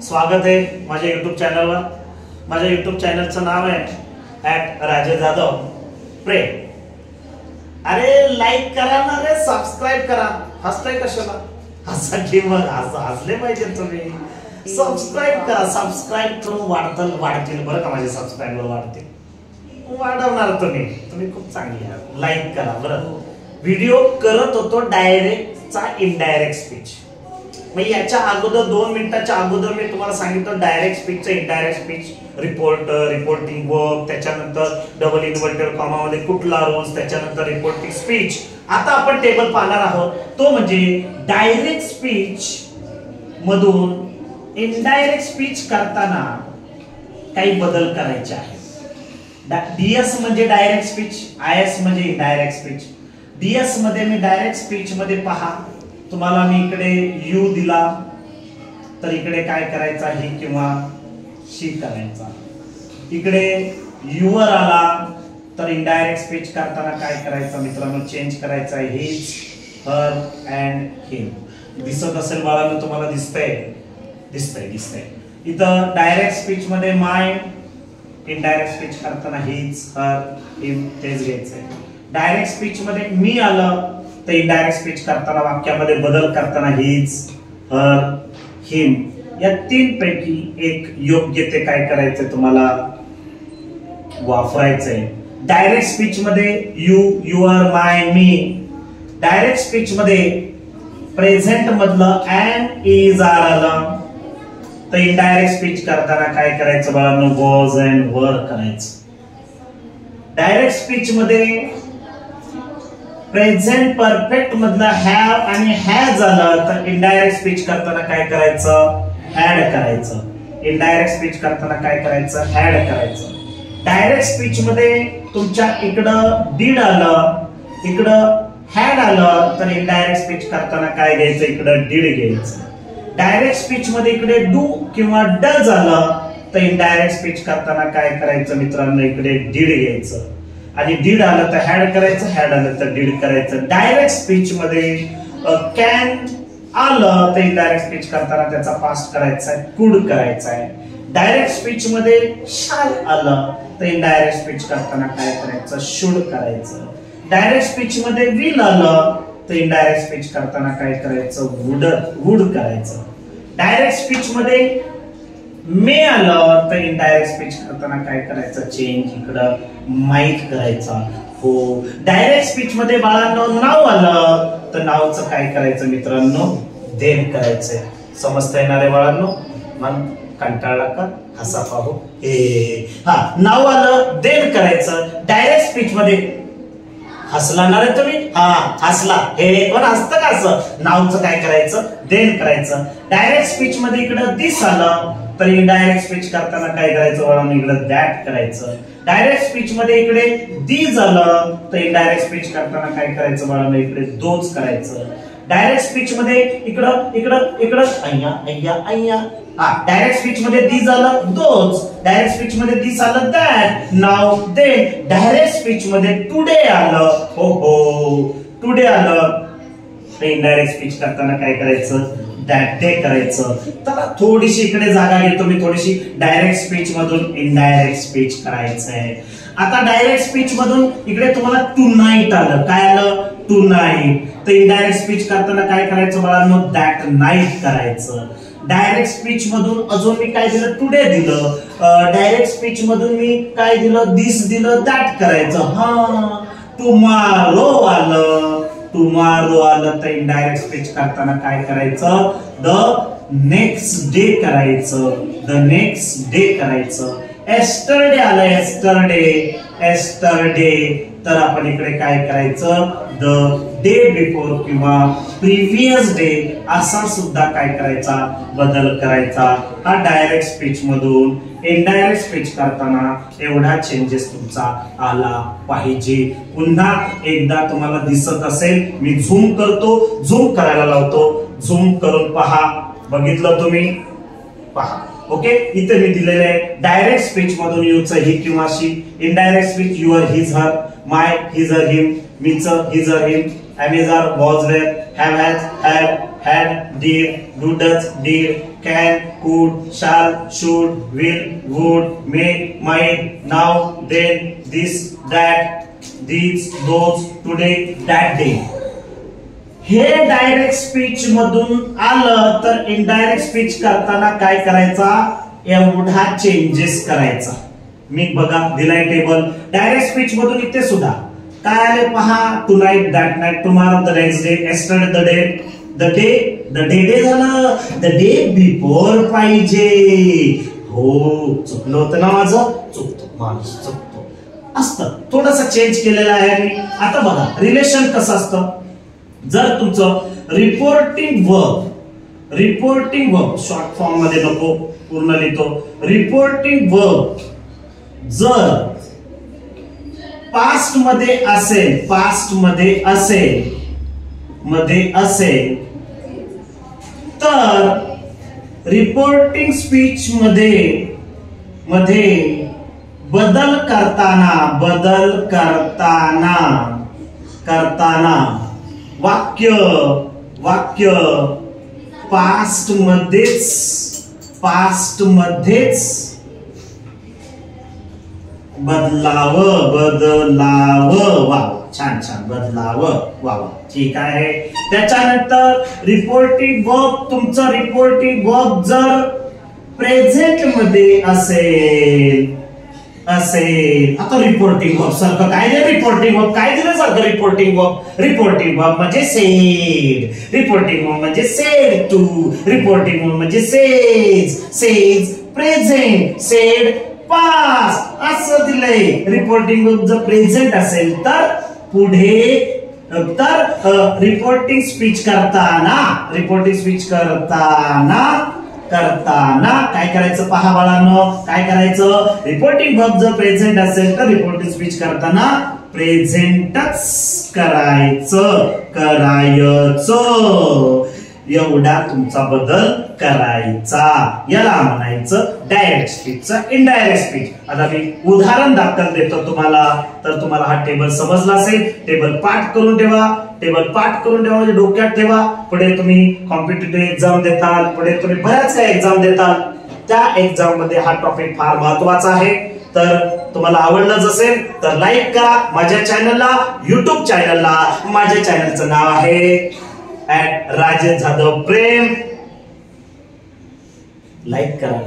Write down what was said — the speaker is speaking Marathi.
स्वागत आहे माझ्या YouTube चॅनलवर। माझ्या YouTube चॅनलचं नाव आहे @राजेश जाधव प्रे। अरे लाईक करा ना रे, सबस्क्राइब करा। हसताय कशाला? हसा की मग हसले पाहिजे तुम्ही। सबस्क्राइब करा, सबस्क्राइब करून वाढतील बरं का, माझे सबस्क्राइबर वाढतील। वाढवणार तुम्ही खूप चांगले आहात। लाईक करा बरं। व्हिडिओ करत होतो डायरेक्टचा इनडायरेक्ट स्पीच। मग याच्या अगोदर 2 मिनिटाच्या अगोदर मी तुम्हाला सांगितलं डायरेक्ट स्पीचचं इनडायरेक्ट स्पीच, रिपोर्टिंग वर्ब, त्याच्यानंतर डबल इन्व्हर्टेड कॉमा मध्ये कुठला रूल्स, त्याच्यानंतर रिपोर्टिंग स्पीच। आता आपण टेबल पाहणार आहोत, तो म्हणजे डायरेक्ट स्पीच मधून इनडायरेक्ट स्पीच करताना काही बदल करायचे आहेत। डीएस म्हणजे डायरेक्ट स्पीच, आयएस म्हणजे इनडायरेक्ट स्पीच। डीएस मध्ये मी डायरेक्ट स्पीच मध्ये पहा, तुम्हाला मी इकडे यू दिला तर इकडे काय करायचा, ही किंवा शी करायचा। इकडे युअर आला तर इनडायरेक्ट स्पीच करताना काय करायचं मित्रांनो, चेंज करायचा, हिज, हर अँड हिम। दिसत असेल बाळांनो, तुम्हाला दिसतंय। इथं डायरेक्ट स्पीच मध्ये माय, इनडायरेक्ट स्पीच करताना हिज, हर, हिम तेच घ्यायचंय। डायरेक्ट स्पीच मध्ये मी आलं तर इनडायरेक्ट स्पीच करताना वाक्यामध्ये बदल करताना हिज, हर, हिम या 3 पैकी एक योग्य ते काय करायचंय तुम्हाला वापरायचंय। डायरेक्ट स्पीच मध्ये you, your, my, me. Direct speech मध्ये प्रेझेंट मधलं एंड, इज, आर आलं तर इनडायरेक्ट स्पीच करताना काय करायचं बाळांनो, वॉज अँड वर करायचं। डायरेक्ट स्पीच मध्ये प्रेझेंट परफेक्ट मधला हॅव आणि हॅज आलं तर इनडायरेक्ट स्पीच करताना काय करायचं, हॅड करायचं। इनडायरेक्ट स्पीच करताना काय करायचं, हॅड करायचं। डायरेक्ट स्पीच मध्ये तुमच्या इकडं डीड आलं, इकडं हॅड आलं तर इनडायरेक्ट स्पीच करताना काय घ्यायचं, इकडं डीड घ्यायचं। डायरेक्ट स्पीच मध्ये इकडे डू किंवा डज आलं तर इनडायरेक्ट स्पीच करताना काय करायचं मित्रांनो, इकडे डीड घ्यायचं। आणि डीड आलं तर हॅड करायचं, हॅड आलं तर डीड करायचं। डायरेक्ट स्पीच मध्ये कॅन आलं तर इनडायरेक्ट स्पीच करताना त्याचा पास्ट करायचा आहे, कुड करायचा आहे। डायरेक्ट स्पीच मध्ये शाल आलं तर इनडायरेक्ट स्पीच करताना काय करायचं, शुड करायचं। डायरेक्ट स्पीच मध्ये विल आलं तर इनडायरेक्ट स्पीच करताना काय करायचं, वुड करायचं। डायरेक्ट स्पीच मध्ये मे आलं तर इनडायरेक्ट स्पीच करताना काय करायचं, चेंज, इकडं माइट करायचा। हो, डायरेक्ट स्पीच मध्ये बाळांनो नाव आलं तर नावचं काय करायचं मित्रांनो, देन करायचंय। समजता येणार आहे बाळांनो? मग कंटाळला का? हसा पाहू। नाव आलं देन करायचं। डायरेक्ट स्पीच मध्ये हसला ना रे तुम्ही? हसला, हे पण हसतं का असं? नावचं काय करायचं, देन करायचं। डायरेक्ट स्पीच मध्ये इकडं दिस आलं तर इनडायरेक्ट स्पीच करताना काय करायचं बाळांनो, इकडं दॅट करायचं। डायरेक्ट स्पीच मध्ये इकडे दीज आलं तर इनडायरेक्ट स्पीच करताना काय करायचं बाळांनो, इकडे दोज करायचं। डायरेक्ट स्पीच मध्ये इकडं अय्या। डायरेक्ट स्पीच मध्ये दीज आलं दोज, डायरेक्ट स्पीच मध्ये दिस आलं that, now they. Direct speech मध्ये टुडे आलं, हो टुडे आलं तर इनडायरेक्ट स्पीच करताना काय करायचं, दॅट डे करायचं। तर थोडीशी इकडे जागा घेतो मी, थोडीशी डायरेक्ट स्पीच मधून इनडायरेक्ट स्पीच करायचंय। आता डायरेक्ट स्पीच मधून इकडे तुम्हाला टू नाईट आलं, काय आलं, टू नाईट तर इनडायरेक्ट स्पीच करताना काय करायचं बाळांनो, दॅट नाईट करायचं। डायरेक्ट स्पीच मधून अजून मी काय दिलं, टुडे दिलं। डायरेक्ट स्पीच मधून मी काय दिलं, दिस दिलं, दॅट करायचं। टुमारो आलं तर इनडायरेक्ट स्पीच करताना काय करायचं, द नेक्स्ट डे करायचं। एस्टरडे आलं, एस्टरडे तर आपण इकडे काय करायचं, द डे बिफोर किंवा प्रिव्हियस डे असा सुद्धा काय करायचा, बदल करायचा। हा डायरेक्ट स्पीच मधून इनडायरेक्ट स्पीच करताना एवढा चेंजेस तुमचा आला पाहिजे। पुन्हा एकदा तुम्हाला दिसत असेल, मी झूम करतो, झूम करायला लावतो, झूम करून पहा। बघितलं तुम्ही? पहा, ओके। इथे मी दिलेले आहे डायरेक्ट स्पीच मधून यूचं ही किंवा she, indirect speech your, his, her, my, his, her, him, मीचं, his, her, him, am, is, are, was, were, have, has, had, did, do, does, did, can, could, shall, should, will, would, may, might, now, then, this, that, these, those, today, that day. हे डायरेक्ट स्पीच मधून आलं तर इनडायरेक्ट स्पीच करताना काय करायचा, एवढा चेंजेस करायचा. मी बघा दिलाय टेबल. डायरेक्ट स्पीच मधून इथे सुद्धा काय आले पहा, tonight, that night, tomorrow, the next day, yesterday, the day, the day झालं, द डे बिफोर पाहिजे. हो चुकलं होतं ना माझं, चुकतो माणूस, चुकतो असतं. थोडंसं चेंज केलेलं आहे मी. आता बघा रिलेशन कसं असतं. जर तुमचं रिपोर्टिंग वर्ब शॉर्ट फॉर्म मध्ये नको, पूर्ण लिहितो. रिपोर्टिंग वर्ब जर पास्ट मध्ये असेल तर रिपोर्टिंग स्पीच मध्ये बदल करताना वाक्य पास्ट मध्येच बदलावं. वा छान बदलावं. ठीक आहे. त्याच्यानंतर रिपोर्टिंग वर्ब, तुमचं रिपोर्टिंग वर्ब जर प्रेझेंट मध्ये असेल. आता रिपोर्टिंग वर्ब सारखं काय दिलं, रिपोर्टिंग वर्ब काय दिलं सारखं, रिपोर्टिंग वर्ब म्हणजे सेड, रिपोर्टिंग वर्ब म्हणजे सेड टू, रिपोर्टिंग वर्ब म्हणजे सेज प्रेझेंट, सेड पास्ट असं दिलंय. रिपोर्टिंग वर्ब जर प्रेझेंट असेल तर पुढे, तर रिपोर्टिंग स्पीच करताना काय करायचं पहा बाळांनो, काय करायचं. रिपोर्टिंग वर्ब जर प्रेझेंट असेल तर रिपोर्टिंग स्पीच करताना प्रेझेंटच करायचं. एवढा तुमचा बदल करायचा. याला म्हणायचं डायरेक्ट स्पीचचा इनडायरेक्ट स्पीच. आता मी उदाहरण दाखल देतो तुम्हाला, तर तुम्हाला हा टेबल समजला असेल. टेबल पाठ करून ठेवा म्हणजे डोक्यात ठेवा. पुढे तुम्ही कॉम्पिटिटिव्ह एक्झाम देताल, पुढे तुम्ही बऱ्याच काही एक्झाम देताल, त्या एक्झाम मध्ये हा टॉपिक फार महत्वाचा आहे. तर तुम्हाला आवडलंच असेल तर लाईक करा माझ्या चॅनलला, युट्यूब चॅनलला. माझ्या चॅनलचं नाव आहे @राजेश जाधव प्रेम. लाईक करा.